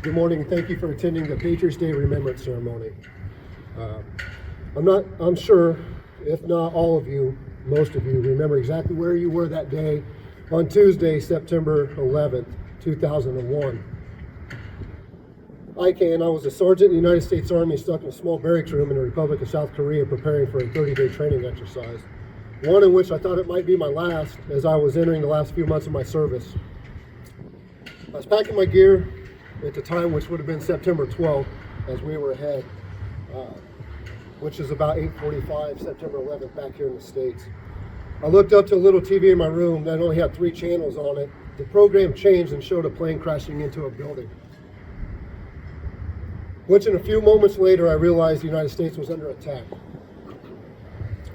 Good morning, and thank you for attending the Patriots Day Remembrance Ceremony. I'm sure, if not all of you, most of you remember exactly where you were that day on Tuesday, September 11th, 2001. I was a sergeant in the United States Army stuck in a small barracks room in the Republic of South Korea preparing for a 30-day training exercise, one in which I thought it might be my last as I was entering the last few months of my service. I was packing my gear at the time, which would have been September 12th, as we were ahead, which is about 8:45 September 11th back here in the States. I looked up to a little TV in my room that only had 3 channels on it. The program changed and showed a plane crashing into a building, which in a few moments later I realized the United States was under attack.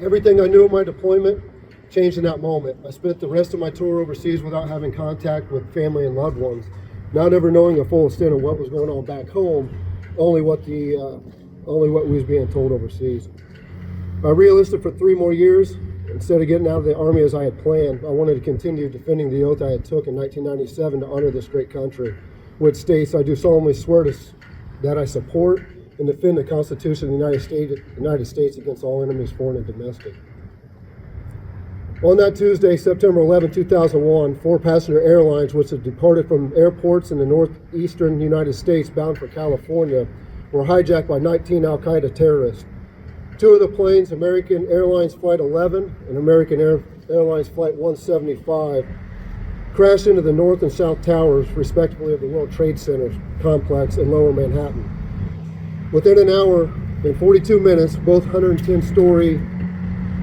Everything I knew of my deployment changed in that moment. I spent the rest of my tour overseas without having contact with family and loved ones, not ever knowing the full extent of what was going on back home, only what we was being told overseas. I re-enlisted for 3 more years. Instead of getting out of the Army as I had planned, I wanted to continue defending the oath I had took in 1997 to honor this great country, which states, "I do solemnly swear that I support and defend the Constitution of the United States against all enemies, foreign and domestic." On that Tuesday, September 11, 2001, 4 passenger airlines which had departed from airports in the northeastern United States bound for California were hijacked by 19 Al-Qaeda terrorists. 2 of the planes, American Airlines Flight 11 and American Airlines Flight 175, crashed into the north and south towers, respectively, of the World Trade Center complex in Lower Manhattan. Within an hour and 42 minutes, both 110-story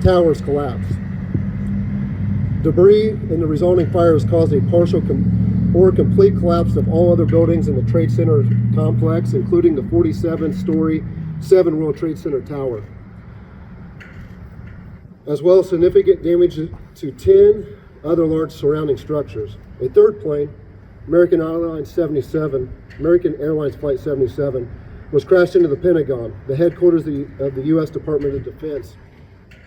towers collapsed. Debris and the resulting fires caused a partial or complete collapse of all other buildings in the Trade Center complex, including the 47-story 7 World Trade Center tower, as well as significant damage to 10 other large surrounding structures. A 3rd plane, American Airlines Flight 77, was crashed into the Pentagon, the headquarters of the U.S. Department of Defense,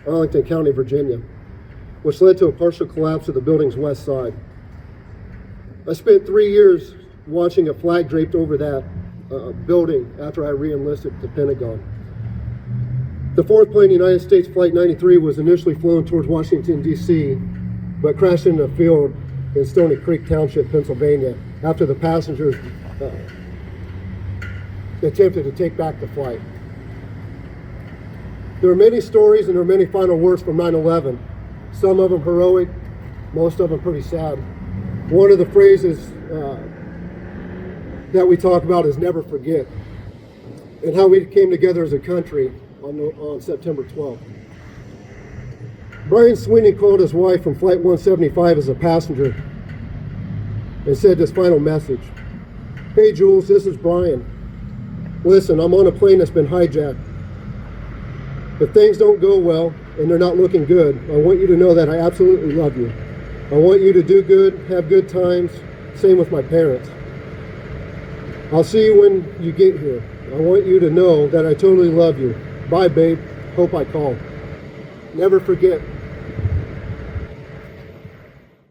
Arlington County, Virginia, which led to a partial collapse of the building's west side. I spent 3 years watching a flag draped over that building after I re-enlisted at the Pentagon. The 4th plane, United States Flight 93, was initially flown towards Washington, D.C., but crashed into a field in Stony Creek Township, Pennsylvania, after the passengers attempted to take back the flight. There are many stories and there are many final words from 9/11. Some of them heroic, most of them pretty sad. One of the phrases that we talk about is never forget, and how we came together as a country on September 12th. Brian Sweeney called his wife from Flight 175 as a passenger and said this final message: "Hey Jules, this is Brian. Listen, I'm on a plane that's been hijacked. If things don't go well and they're not looking good, I want you to know that I absolutely love you. I want you to do good, have good times, same with my parents. I'll see you when you get here. I want you to know that I totally love you. Bye, babe. Hope I call. Never forget,